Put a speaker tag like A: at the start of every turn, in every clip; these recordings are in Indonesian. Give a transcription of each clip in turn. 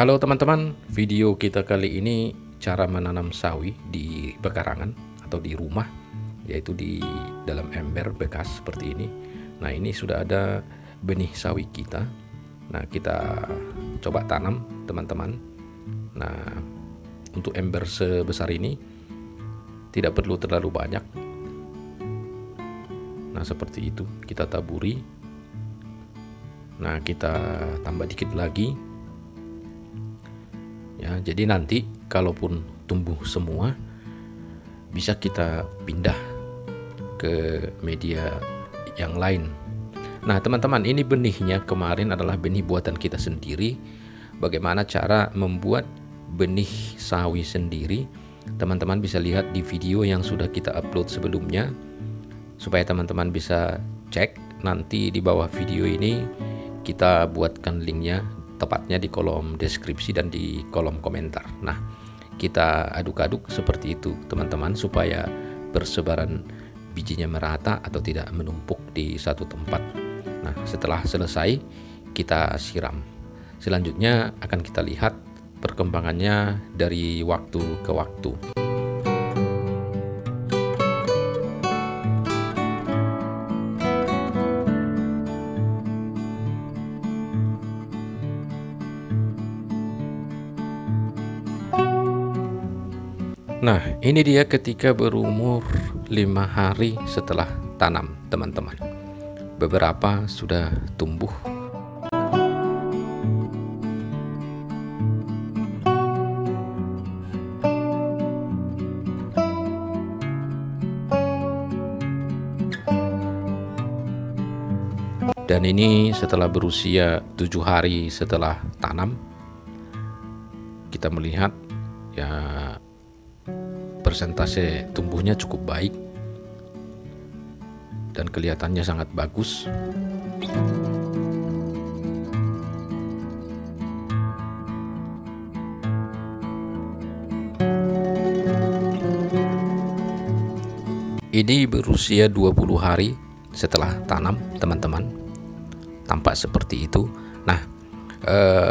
A: Halo teman-teman, video kita kali ini cara menanam sawi di pekarangan atau di rumah, yaitu di dalam ember bekas seperti ini. Nah, ini sudah ada benih sawi kita. Nah, kita coba tanam teman-teman. Nah, untuk ember sebesar ini tidak perlu terlalu banyak. Nah, seperti itu kita taburi. Nah, kita tambah dikit lagi. Ya, jadi nanti kalaupun tumbuh semua bisa kita pindah ke media yang lain. Nah teman-teman, ini benihnya kemarin adalah benih buatan kita sendiri. Bagaimana cara membuat benih sawi sendiri, teman-teman bisa lihat di video yang sudah kita upload sebelumnya, supaya teman-teman bisa cek. Nanti di bawah video ini kita buatkan linknya, tepatnya di kolom deskripsi dan di kolom komentar. Nah, kita aduk-aduk seperti itu teman-teman, supaya persebaran bijinya merata atau tidak menumpuk di satu tempat. Nah, setelah selesai kita siram. Selanjutnya akan kita lihat perkembangannya dari waktu ke waktu. Nah, ini dia ketika berumur 5 hari setelah tanam teman-teman. Beberapa sudah tumbuh. Dan ini setelah berusia 7 hari setelah tanam, kita melihat ya persentase tumbuhnya cukup baik dan kelihatannya sangat bagus. Ini berusia 20 hari setelah tanam teman-teman, tampak seperti itu. Nah,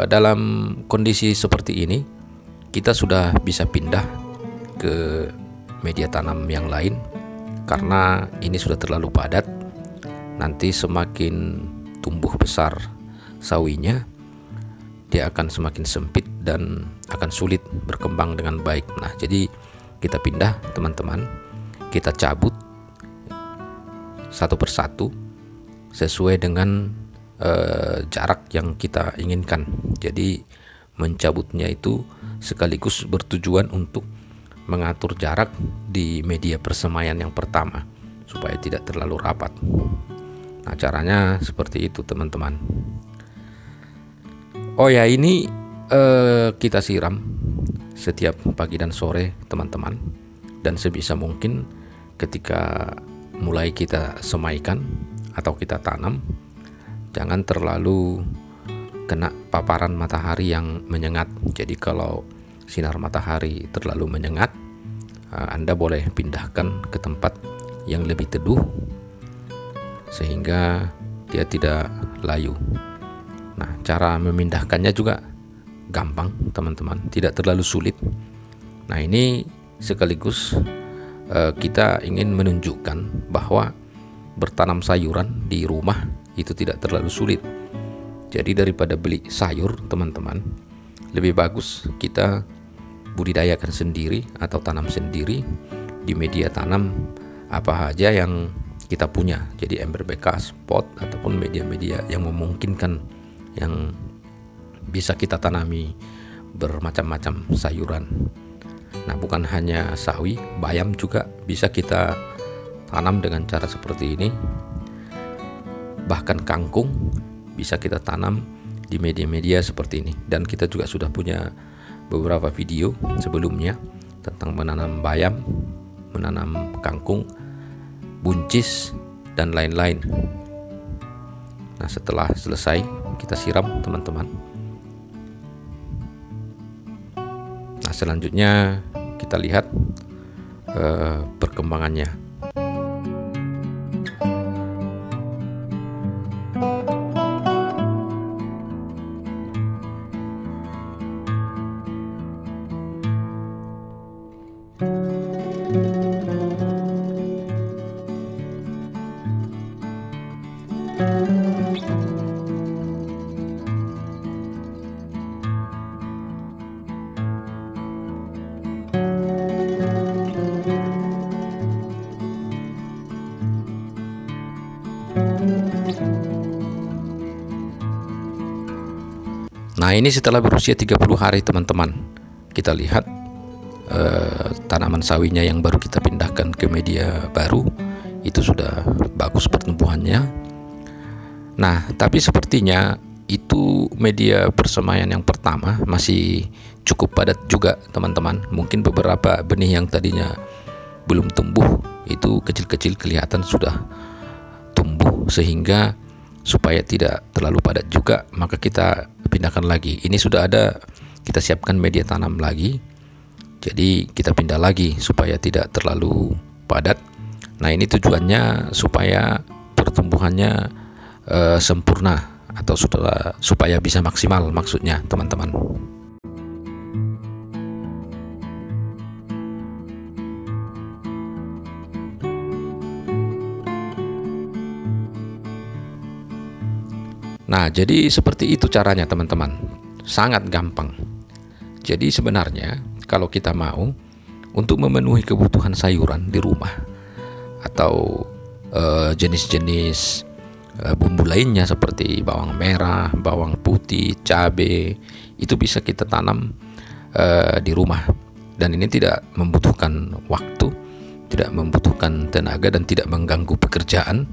A: dalam kondisi seperti ini kita sudah bisa pindah ke media tanam yang lain, karena ini sudah terlalu padat. Nanti semakin tumbuh besar sawinya, dia akan semakin sempit dan akan sulit berkembang dengan baik. Nah, jadi kita pindah teman-teman, kita cabut satu persatu sesuai dengan jarak yang kita inginkan. Jadi mencabutnya itu sekaligus bertujuan untuk mengatur jarak di media persemaian yang pertama supaya tidak terlalu rapat. Nah, caranya seperti itu teman-teman. Oh ya, ini kita siram setiap pagi dan sore teman-teman, dan sebisa mungkin ketika mulai kita semaikan atau kita tanam, jangan terlalu kena paparan matahari yang menyengat. Jadi kalau sinar matahari terlalu menyengat, Anda boleh pindahkan ke tempat yang lebih teduh sehingga dia tidak layu. Nah, cara memindahkannya juga gampang teman-teman, tidak terlalu sulit. Nah, ini sekaligus kita ingin menunjukkan bahwa bertanam sayuran di rumah itu tidak terlalu sulit. Jadi daripada beli sayur teman-teman, lebih bagus kita budidayakan sendiri atau tanam sendiri di media tanam apa aja yang kita punya. Jadi ember bekas, pot, ataupun media-media yang memungkinkan, yang bisa kita tanami bermacam-macam sayuran. Nah, bukan hanya sawi, bayam juga bisa kita tanam dengan cara seperti ini. Bahkan kangkung bisa kita tanam di media-media seperti ini. Dan kita juga sudah punya beberapa video sebelumnya tentang menanam bayam, menanam kangkung, buncis, dan lain-lain. Nah, setelah selesai kita siram teman-teman. Nah, selanjutnya kita lihat perkembangannya. Nah, ini setelah berusia 30 hari teman-teman, kita lihat tanaman sawinya yang baru kita pindahkan ke media baru itu sudah bagus pertumbuhannya. Nah, tapi sepertinya itu media persemaian yang pertama masih cukup padat juga teman-teman. Mungkin beberapa benih yang tadinya belum tumbuh itu kecil-kecil kelihatan sudah tumbuh, sehingga supaya tidak terlalu padat juga maka kita pindahkan lagi. Ini sudah ada, kita siapkan media tanam lagi, jadi kita pindah lagi supaya tidak terlalu padat. Nah, ini tujuannya supaya pertumbuhannya sempurna atau supaya bisa maksimal, maksudnya teman-teman. Nah, jadi seperti itu caranya teman-teman, sangat gampang. Jadi sebenarnya kalau kita mau untuk memenuhi kebutuhan sayuran di rumah atau jenis-jenis bumbu lainnya seperti bawang merah, bawang putih, cabai, itu bisa kita tanam di rumah, dan ini tidak membutuhkan waktu, tidak membutuhkan tenaga, dan tidak mengganggu pekerjaan.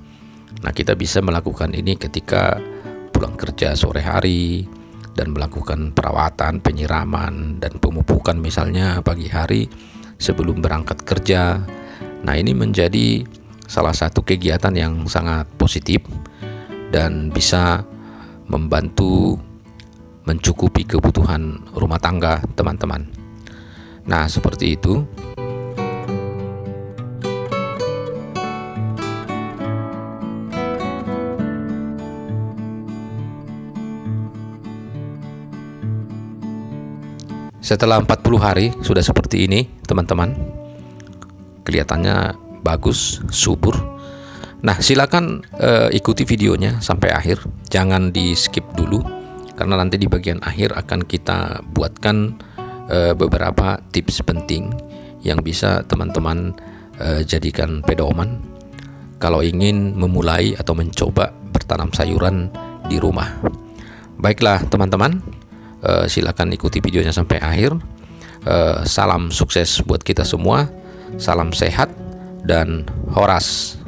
A: Nah, kita bisa melakukan ini ketika pulang kerja sore hari dan melakukan perawatan, penyiraman, dan pemupukan misalnya pagi hari sebelum berangkat kerja. Nah, ini menjadi salah satu kegiatan yang sangat positif dan bisa membantu mencukupi kebutuhan rumah tangga teman-teman. Nah, seperti itu. Setelah 40 hari sudah seperti ini teman-teman, kelihatannya bagus, subur. Nah, silakan ikuti videonya sampai akhir, jangan di skip dulu, karena nanti di bagian akhir akan kita buatkan beberapa tips penting yang bisa teman-teman jadikan pedoman kalau ingin memulai atau mencoba bertanam sayuran di rumah. Baiklah teman-teman, silakan ikuti videonya sampai akhir. Salam sukses buat kita semua, salam sehat, dan horas.